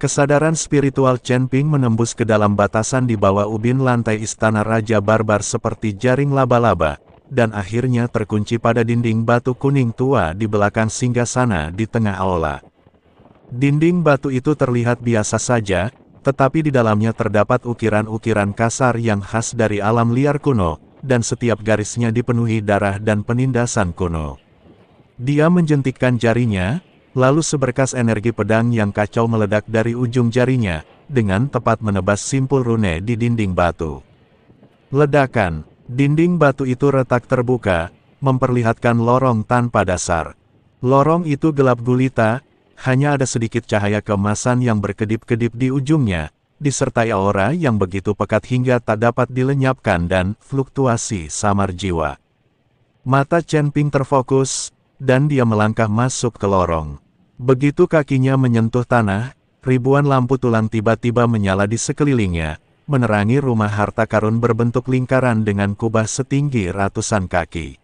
Kesadaran spiritual Chen Ping menembus ke dalam batasan di bawah ubin lantai istana Raja Barbar seperti jaring laba-laba, dan akhirnya terkunci pada dinding batu kuning tua di belakang singgasana di tengah aula. Dinding batu itu terlihat biasa saja, tetapi di dalamnya terdapat ukiran-ukiran kasar yang khas dari alam liar kuno, dan setiap garisnya dipenuhi darah dan penindasan kuno. Dia menjentikkan jarinya, lalu seberkas energi pedang yang kacau meledak dari ujung jarinya, dengan tepat menebas simpul rune di dinding batu. Ledakan, dinding batu itu retak terbuka, memperlihatkan lorong tanpa dasar. Lorong itu gelap gulita, hanya ada sedikit cahaya keemasan yang berkedip-kedip di ujungnya, disertai aura yang begitu pekat hingga tak dapat dilenyapkan dan fluktuasi samar jiwa. Mata Chen Ping terfokus, dan dia melangkah masuk ke lorong. Begitu kakinya menyentuh tanah, ribuan lampu tulang tiba-tiba menyala di sekelilingnya, menerangi rumah harta karun berbentuk lingkaran dengan kubah setinggi ratusan kaki.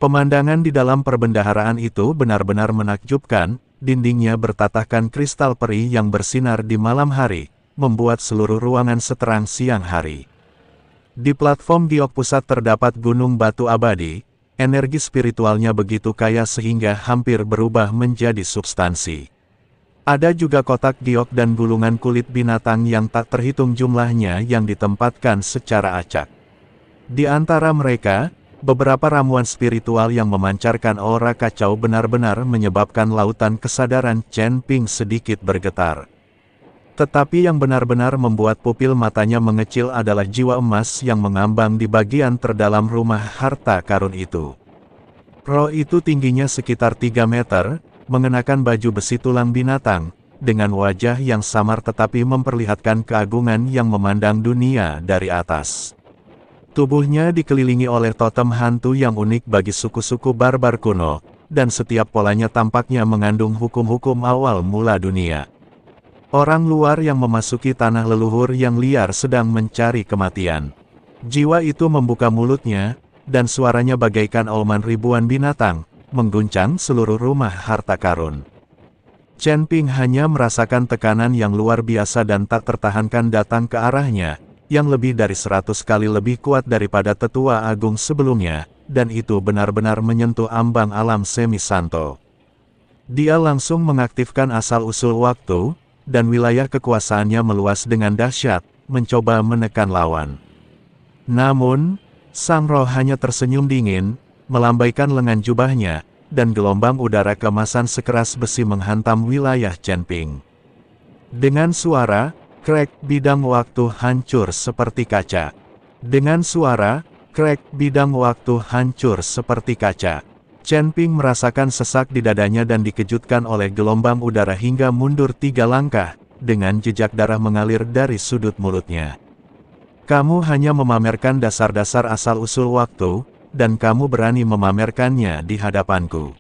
Pemandangan di dalam perbendaharaan itu benar-benar menakjubkan, dindingnya bertatahkan kristal peri yang bersinar di malam hari, membuat seluruh ruangan seterang siang hari. Di platform giok pusat terdapat gunung batu abadi. Energi spiritualnya begitu kaya sehingga hampir berubah menjadi substansi. Ada juga kotak giok dan gulungan kulit binatang yang tak terhitung jumlahnya yang ditempatkan secara acak. Di antara mereka, beberapa ramuan spiritual yang memancarkan aura kacau benar-benar menyebabkan lautan kesadaran Chen Ping sedikit bergetar. Tetapi yang benar-benar membuat pupil matanya mengecil adalah jiwa emas yang mengambang di bagian terdalam rumah harta karun itu. Roh itu tingginya sekitar 3 meter, mengenakan baju besi tulang binatang, dengan wajah yang samar tetapi memperlihatkan keagungan yang memandang dunia dari atas. Tubuhnya dikelilingi oleh totem hantu yang unik bagi suku-suku barbar kuno, dan setiap polanya tampaknya mengandung hukum-hukum awal mula dunia. Orang luar yang memasuki tanah leluhur yang liar sedang mencari kematian. Jiwa itu membuka mulutnya, dan suaranya bagaikan auman ribuan binatang, mengguncang seluruh rumah harta karun. Chen Ping hanya merasakan tekanan yang luar biasa dan tak tertahankan datang ke arahnya, yang lebih dari 100 kali lebih kuat daripada tetua agung sebelumnya, dan itu benar-benar menyentuh ambang alam semi-santo. Dia langsung mengaktifkan asal-usul waktu, dan wilayah kekuasaannya meluas dengan dahsyat, mencoba menekan lawan. Namun, sang roh hanya tersenyum dingin, melambaikan lengan jubahnya, dan gelombang udara keemasan sekeras besi menghantam wilayah Chen Ping. Dengan suara, krek, bidang waktu hancur seperti kaca. Dengan suara, krek, bidang waktu hancur seperti kaca. Chen Ping merasakan sesak di dadanya dan dikejutkan oleh gelombang udara hingga mundur 3 langkah, dengan jejak darah mengalir dari sudut mulutnya. Kamu hanya memamerkan dasar-dasar asal-usul waktu, dan kamu berani memamerkannya di hadapanku.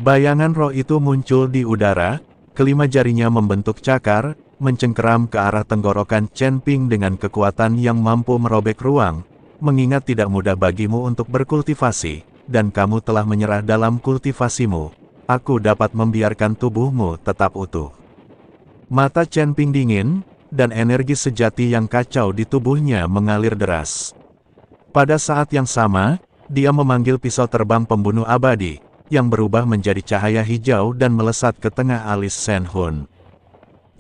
Bayangan roh itu muncul di udara, kelima jarinya membentuk cakar, mencengkeram ke arah tenggorokan Chen Ping dengan kekuatan yang mampu merobek ruang, mengingat tidak mudah bagimu untuk berkultivasi, dan kamu telah menyerah dalam kultivasimu, aku dapat membiarkan tubuhmu tetap utuh. Mata Chen Ping dingin, dan energi sejati yang kacau di tubuhnya mengalir deras. Pada saat yang sama, dia memanggil pisau terbang pembunuh abadi, yang berubah menjadi cahaya hijau dan melesat ke tengah alis Shen Hun.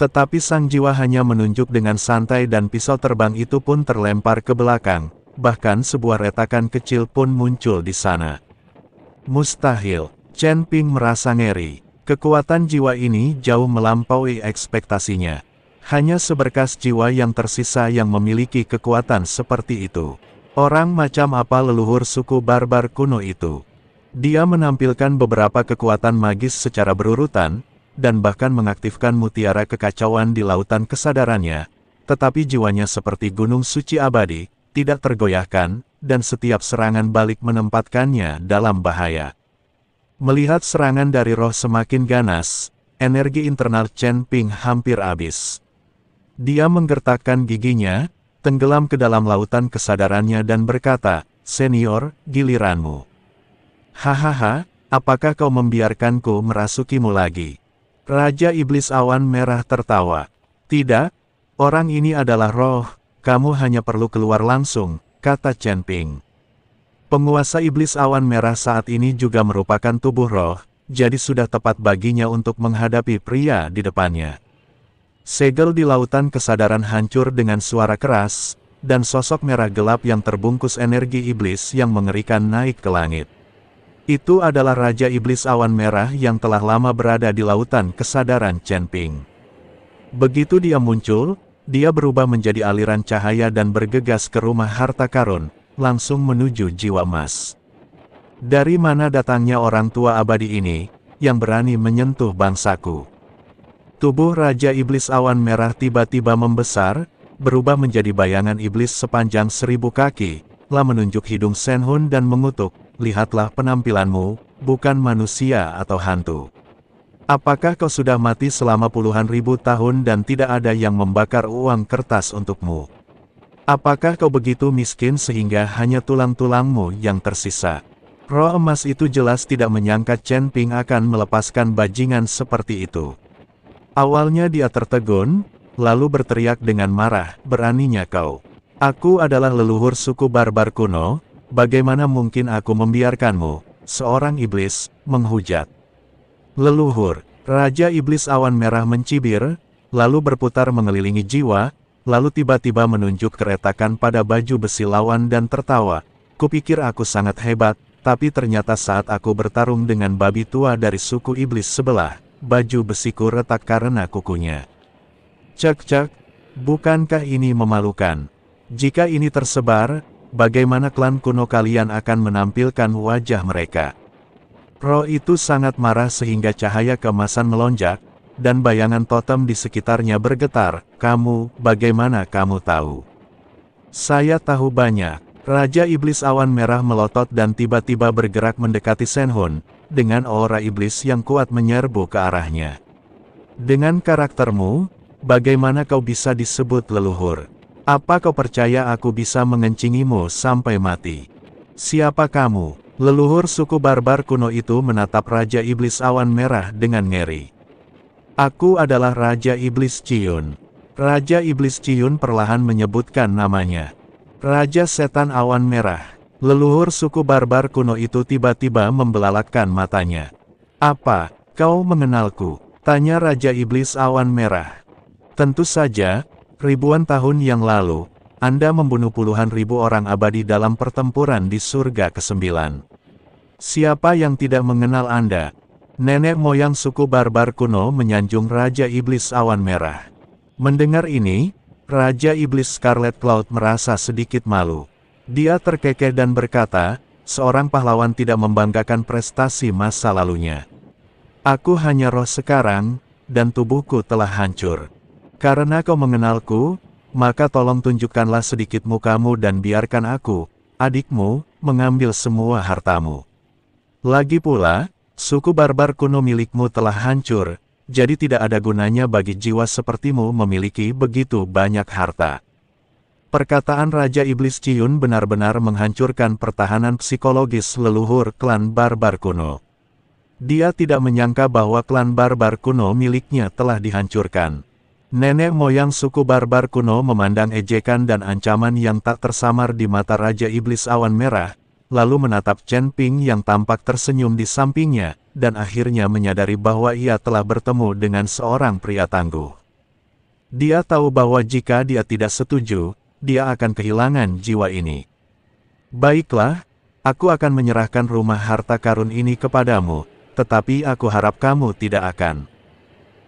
Tetapi sang jiwa hanya menunjuk dengan santai dan pisau terbang itu pun terlempar ke belakang. Bahkan sebuah retakan kecil pun muncul di sana. Mustahil, Chen Ping merasa ngeri. Kekuatan jiwa ini jauh melampaui ekspektasinya. Hanya seberkas jiwa yang tersisa yang memiliki kekuatan seperti itu. Orang macam apa leluhur suku barbar kuno itu? Dia menampilkan beberapa kekuatan magis secara berurutan, dan bahkan mengaktifkan mutiara kekacauan di lautan kesadarannya. Tetapi jiwanya seperti gunung suci abadi, tidak tergoyahkan, dan setiap serangan balik menempatkannya dalam bahaya. Melihat serangan dari roh semakin ganas, energi internal Chen Ping hampir habis. Dia menggertakkan giginya, tenggelam ke dalam lautan kesadarannya dan berkata, "Senior, giliranmu." "Hahaha, apakah kau membiarkanku merasukimu lagi?" Raja Iblis Awan Merah tertawa. "Tidak, orang ini adalah roh, kamu hanya perlu keluar langsung," kata Chen Ping. Penguasa Iblis Awan Merah saat ini juga merupakan tubuh roh, jadi sudah tepat baginya untuk menghadapi pria di depannya. Segel di lautan kesadaran hancur dengan suara keras, dan sosok merah gelap yang terbungkus energi iblis yang mengerikan naik ke langit. Itu adalah Raja Iblis Awan Merah yang telah lama berada di lautan kesadaran Chen Ping. Begitu dia muncul, dia berubah menjadi aliran cahaya dan bergegas ke rumah harta karun, langsung menuju jiwa emas. Dari mana datangnya orang tua abadi ini, yang berani menyentuh bangsaku? Tubuh Raja Iblis Awan Merah tiba-tiba membesar, berubah menjadi bayangan iblis sepanjang 1000 kaki, lalu menunjuk hidung Shenhun dan mengutuk, "Lihatlah penampilanmu, bukan manusia atau hantu. Apakah kau sudah mati selama puluhan ribu tahun dan tidak ada yang membakar uang kertas untukmu? Apakah kau begitu miskin sehingga hanya tulang-tulangmu yang tersisa?" Roh emas itu jelas tidak menyangka Chen Ping akan melepaskan bajingan seperti itu. Awalnya dia tertegun, lalu berteriak dengan marah, "Beraninya kau? Aku adalah leluhur suku barbar kuno, bagaimana mungkin aku membiarkanmu?" Seorang iblis menghujat. "Leluhur!" Raja Iblis Awan Merah mencibir, lalu berputar mengelilingi jiwa, lalu tiba-tiba menunjuk keretakan pada baju besi lawan dan tertawa. "Kupikir aku sangat hebat, tapi ternyata saat aku bertarung dengan babi tua dari suku iblis sebelah, baju besiku retak karena kukunya. Cek, bukankah ini memalukan? Jika ini tersebar, bagaimana klan kuno kalian akan menampilkan wajah mereka?" Roh itu sangat marah sehingga cahaya keemasan melonjak, dan bayangan totem di sekitarnya bergetar. "Kamu, bagaimana kamu tahu?" "Saya tahu banyak." Raja Iblis Awan Merah melotot dan tiba-tiba bergerak mendekati Shenhun, dengan aura iblis yang kuat menyerbu ke arahnya. "Dengan karaktermu, bagaimana kau bisa disebut leluhur? Apa kau percaya aku bisa mengencingimu sampai mati? Siapa kamu?" Leluhur suku barbar kuno itu menatap Raja Iblis Awan Merah dengan ngeri. "Aku adalah Raja Iblis Ciyun." Raja Iblis Ciyun perlahan menyebutkan namanya. "Raja Setan Awan Merah." Leluhur suku barbar kuno itu tiba-tiba membelalakkan matanya. "Apa, kau mengenalku?" tanya Raja Iblis Awan Merah. "Tentu saja, ribuan tahun yang lalu, Anda membunuh puluhan ribu orang abadi dalam pertempuran di surga ke-9. Siapa yang tidak mengenal Anda?" Nenek moyang suku barbar kuno menyanjung Raja Iblis Awan Merah. Mendengar ini, Raja Iblis Scarlet Cloud merasa sedikit malu. Dia terkekeh dan berkata, "Seorang pahlawan tidak membanggakan prestasi masa lalunya. Aku hanya roh sekarang, dan tubuhku telah hancur. Karena kau mengenalku, maka tolong tunjukkanlah sedikit mukamu dan biarkan aku, adikmu, mengambil semua hartamu. Lagi pula, suku barbar kuno milikmu telah hancur, jadi tidak ada gunanya bagi jiwa sepertimu memiliki begitu banyak harta." Perkataan Raja Iblis Ciyun benar-benar menghancurkan pertahanan psikologis leluhur klan barbar kuno. Dia tidak menyangka bahwa klan barbar kuno miliknya telah dihancurkan. Nenek moyang suku barbar kuno memandang ejekan dan ancaman yang tak tersamar di mata Raja Iblis Awan Merah, lalu menatap Chen Ping yang tampak tersenyum di sampingnya, dan akhirnya menyadari bahwa ia telah bertemu dengan seorang pria tangguh. Dia tahu bahwa jika dia tidak setuju, dia akan kehilangan jiwa ini. "Baiklah, aku akan menyerahkan rumah harta karun ini kepadamu, tetapi aku harap kamu tidak akan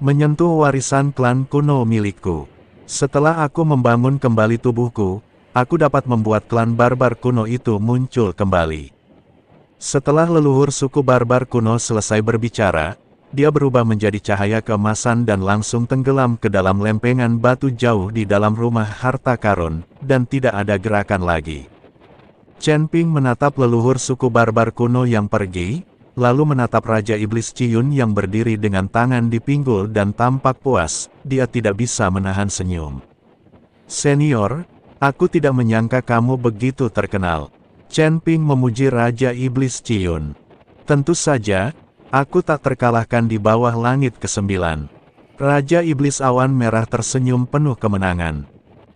menyentuh warisan klan kuno milikku. Setelah aku membangun kembali tubuhku, aku dapat membuat klan barbar kuno itu muncul kembali." Setelah leluhur suku barbar kuno selesai berbicara, dia berubah menjadi cahaya keemasan dan langsung tenggelam ke dalam lempengan batu jauh di dalam rumah harta karun, dan tidak ada gerakan lagi. Chen Ping menatap leluhur suku barbar kuno yang pergi, lalu menatap Raja Iblis Ciyun yang berdiri dengan tangan di pinggul dan tampak puas. Dia tidak bisa menahan senyum. Senior, aku tidak menyangka kamu begitu terkenal. Chen Ping memuji Raja Iblis Ciyun. Tentu saja, aku tak terkalahkan di bawah langit ke-9. Raja Iblis Awan Merah tersenyum penuh kemenangan.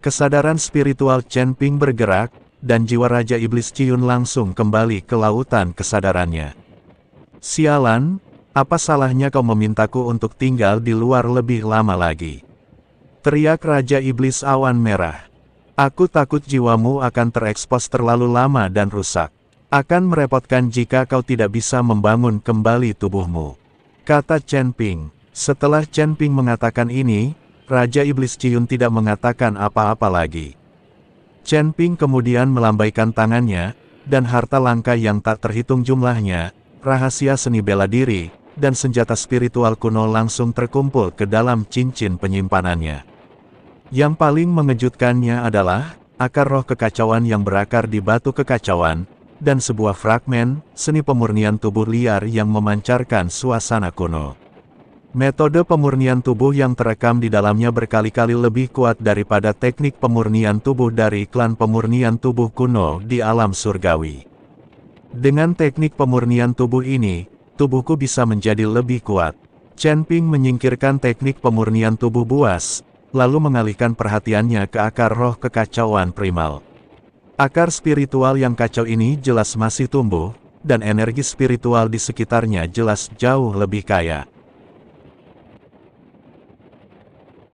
Kesadaran spiritual Chen Ping bergerak, dan jiwa Raja Iblis Ciyun langsung kembali ke lautan kesadarannya. Sialan, apa salahnya kau memintaku untuk tinggal di luar lebih lama lagi? Teriak Raja Iblis Awan Merah. Aku takut jiwamu akan terekspos terlalu lama dan rusak. Akan merepotkan jika kau tidak bisa membangun kembali tubuhmu, kata Chen Ping. Setelah Chen Ping mengatakan ini, Raja Iblis Ciyun tidak mengatakan apa-apa lagi. Chen Ping kemudian melambaikan tangannya, dan harta langka yang tak terhitung jumlahnya, rahasia seni bela diri, dan senjata spiritual kuno langsung terkumpul ke dalam cincin penyimpanannya. Yang paling mengejutkannya adalah, akar roh kekacauan yang berakar di batu kekacauan, dan sebuah fragmen, seni pemurnian tubuh liar yang memancarkan suasana kuno. Metode pemurnian tubuh yang terekam di dalamnya berkali-kali lebih kuat daripada teknik pemurnian tubuh dari klan pemurnian tubuh kuno di alam surgawi. Dengan teknik pemurnian tubuh ini, tubuhku bisa menjadi lebih kuat. Chen Ping menyingkirkan teknik pemurnian tubuh buas, lalu mengalihkan perhatiannya ke akar roh kekacauan primal. Akar spiritual yang kacau ini jelas masih tumbuh, dan energi spiritual di sekitarnya jelas jauh lebih kaya.